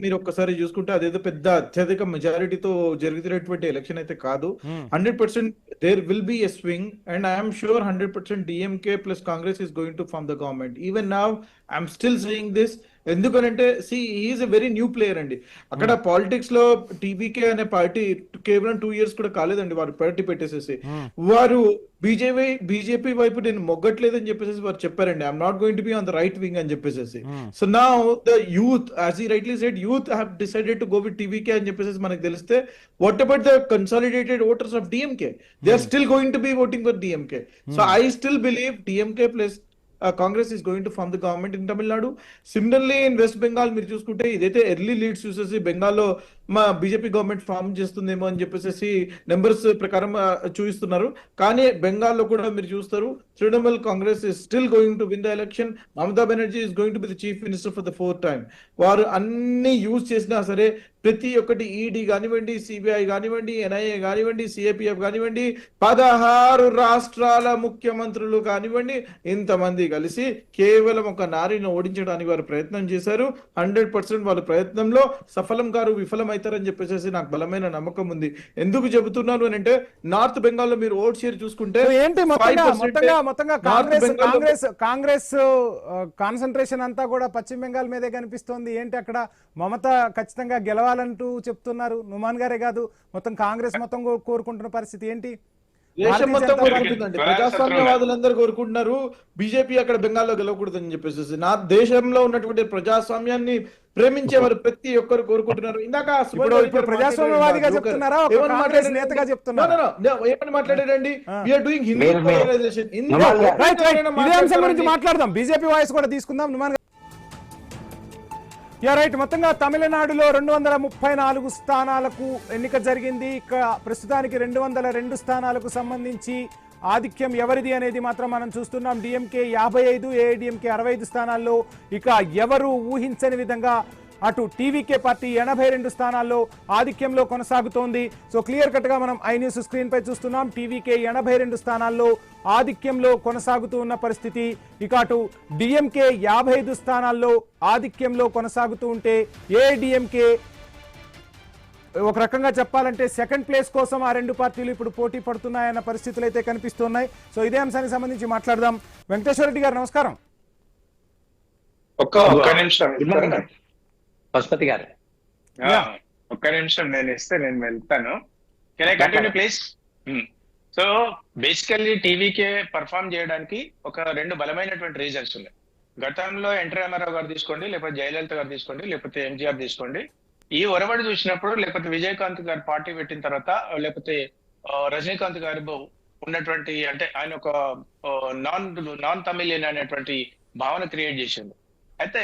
మీరు ఒక్కసారి చూసుకుంటే అదేదో పెద్ద అత్యధిక మెజారిటీతో జరుగుతున్నటువంటి ఎలక్షన్ అయితే కాదు. Hmm. 100% there will be a swing and I'm sure 100% DMK plus Congress is going to form the government. Even now I'm still saying this. ఎందుకనంటే is a very new player అండి. అక్కడ పాలిటిక్స్ లో టీవీకే అనే party కేవలం 2 years కూడా కాలేదండి వారు party పెట్టేసేసి. వారు బీజేపీ వైపు నేను మొగ్గట్లేదని చెప్పేసి వారు చెప్పారండి. I'm not going to be on the right wing అని చెప్పేసి. So now the youth as he rightly said youth have decided to go with TVK అని చెప్పేసి మనకు తెలిస్తే what about the consolidated voters of DMK? They are still going to be voting for DMK. So I still believe DMK plus Congress is going to form the government in Tamil Nadu. Similarly in West Bengal మీరు చూసుకుంటే ఇదైతే early leads చూసేసి బెంగాల్లో మా BJP government form చేస్తుందేమో అని చెప్పేసి numbers ప్రకారం చూపిస్తున్నారు. కానీ బెంగాల్లో కూడా మీరు చూస్తారు Trinamool Congress is still going to win the election. Mamata Banerjee is going to be the chief minister for the 4th time. వారు అన్ని యూజ్ చేసినా సరే ప్రతి ఒక్కటి ఈడీ కానివ్వండి, సిబిఐ కానివ్వండి, ఎన్ఐఏ కానివ్వండి, సిఏపిఎఫ్ కానివ్వండి, 16 రాష్ట్రాల ముఖ్యమంత్రులు కానివ్వండి, ఇంతమంది కలిసి కేవలం ఒక నారిని ఓడించడానికి వారు ప్రయత్నం చేశారు. 100% వాళ్ళ ప్రయత్నంలో సఫలం గారు విఫలం అవుతారని చెప్పేసి నాకు బలమైన నమ్మకం ఉంది. ఎందుకు చెబుతున్నాను అని అంటే నార్త్ బెంగాల్లో మీరు ఓట్ షేర్ చూసుకుంటే ఏంటి మొత్తంగా కాంగ్రెస్ కాన్సన్ట్రేషన్ అంతా కూడా పశ్చిమ బెంగాల్ మీదే కనిపిస్తోంది. ఏంటి అక్కడ మమత ఖచ్చితంగా గెలవాలంటూ చెప్తున్నారు. నుమాన్ గారే కాదు, మొత్తం కాంగ్రెస్ మొత్తం కోరుకుంటున్న పరిస్థితి ఏంటి? దేశం మొత్తం కోరుకుంటుందండి. ప్రజాస్వామ్యవాదులందరూ కోరుకుంటున్నారు బీజేపీ అక్కడ బెంగాల్లో గెలవకూడదని చెప్పేసి. నా దేశంలో ఉన్నటువంటి ప్రజాస్వామ్యాన్ని ప్రేమించేవారు ప్రతి ఒక్కరు కోరుకుంటున్నారు. ఇందాక ప్రజాస్వామ్యవాదిగా చెప్తున్నారా, కాంగ్రెస్ నేతగా చెప్తున్నారా? ఏమని మాట్లాడారండి? We're doing Hindu polarization. ఇదే అంశం గురించి మాట్లాడదాం, బీజేపీ వాయిస్ కూడా తీసుకుందాం. నుమాన్ రైట్. మొత్తంగా తమిళనాడులో 234 స్థానాలకు ఎన్నిక జరిగింది. ఇక ప్రస్తుతానికి 202 స్థానాలకు సంబంధించి ఆధిక్యం ఎవరిది అనేది మాత్రం మనం చూస్తున్నాం. డిఎంకే 55, ఏఐడిఎంకే 65 స్థానాల్లో. ఇక ఎవరు ఊహించని విధంగా అటు టీవీకే పార్టీ 82 స్థానాల్లో ఆధిక్యంలో కొనసాగుతోంది. సో క్లియర్ కట్ గా మనం ఐ న్యూస్ స్క్రీన్ పై చూస్తున్నాం. టీవీకే 82 స్థానాల్లో ఆధిక్యంలో కొనసాగుతూ ఉన్న పరిస్థితి. ఇక అటు డిఎంకే 55 స్థానాల్లో ఆధిక్యంలో కొనసాగుతూ ఉంటే ఏఐడిఎంకే ఒక రకంగా చెప్పాలంటే సెకండ్ ప్లేస్ కోసం ఆ రెండు పార్టీలు ఇప్పుడు పోటీ పడుతున్నాయన్న పరిస్థితులు అయితే కనిపిస్తున్నాయి. సో ఇదే అంశానికి సంబంధించి మాట్లాడదాం. వెంకటేశ్వర రెడ్డి గారు నమస్కారం. ఒక్క నిమిషం పశుపతి గారు, ఒక్క నిమిషం నేను ఇస్తే నేను వెళ్తాను. Can I continue please? So basically TVK perform చేయడానికి ఒక 2 బలమైనటువంటి రీజన్స్ ఉన్నాయి. గతంలో ఎన్టీ రామారావు గారు తీసుకోండి, లేకపోతే జయలలిత గారు తీసుకోండి, లేకపోతే ఎంజీఆర్ తీసుకోండి. ఈ ఒరవడి చూసినప్పుడు, లేకపోతే విజయకాంత్ గారు పార్టీ పెట్టిన తర్వాత, లేకపోతే రజనీకాంత్ గారు ఉన్నటువంటి, అంటే ఆయన ఒక నాన్ తమిళియన్ అనేటువంటి భావన క్రియేట్ చేసింది. అయితే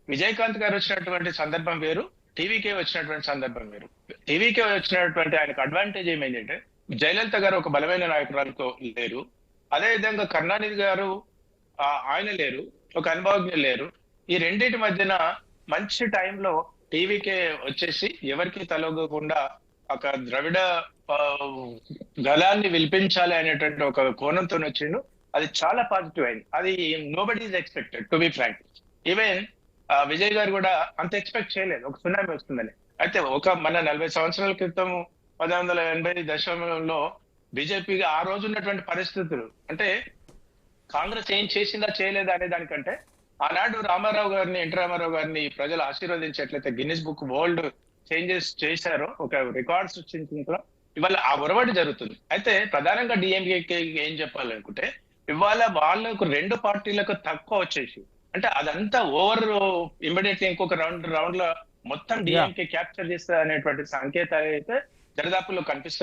విజయకాంత్ గారు వచ్చినటువంటి సందర్భం వేరు, టీవీకే వచ్చినటువంటి సందర్భం వేరు. టీవీకే వచ్చినటువంటి ఆయనకు అడ్వాంటేజ్ ఏమైందంటే జయలలిత గారు ఒక బలమైన నాయకురాలు లేరు, అదేవిధంగా కరుణానిధి గారు ఆయన లేరు, ఒక అనుభవజ్ఞ లేరు. ఈ రెండింటి మధ్యన మంచి టైంలో టీవీకే వచ్చేసి ఎవరికి తలొగ్గకుండా ఒక ద్రవిడ గళాన్ని విలిపించాలి అనేటువంటి ఒక కోణంతో వచ్చిండు. అది చాలా పాజిటివ్ అయింది. అది nobody is expected, to be frank. Even Vijay garu కూడా అంత ఎక్స్పెక్ట్ చేయలేదు ఒక సునామీ వస్తుందని. అయితే మన 40 సంవత్సరాల క్రితం 1980 దశకంలో బీజేపీగా ఆ రోజు ఉన్నటువంటి పరిస్థితులు, అంటే కాంగ్రెస్ ఏం చేసిందా చేయలేదా అనే దానికంటే ఆనాడు ఎన్టీ రామారావు గారిని ప్రజలు ఆశీర్వదించేట్లయితే గిన్నిస్ బుక్ వరల్డ్ చేంజెస్ చేశారో, ఒక రికార్డ్స్ వచ్చిన ఇవాళ ఆ ఒరవడి జరుగుతుంది. అయితే ప్రధానంగా డిఎంకే ఏం చెప్పాలనుకుంటే ఇవాళ వాళ్ళకు 2 పార్టీలకు తక్కువ వచ్చేసి, అంటే అదంతా ఓవర్ ఇమ్మీడియట్లీ ఇంకొక రౌండ్ లో మొత్తం డిఎంకే క్యాప్చర్ చేస్తారు అనేటువంటి సంకేతాలు అయితే దరిదాపుల్లో కనిపిస్తలేదు.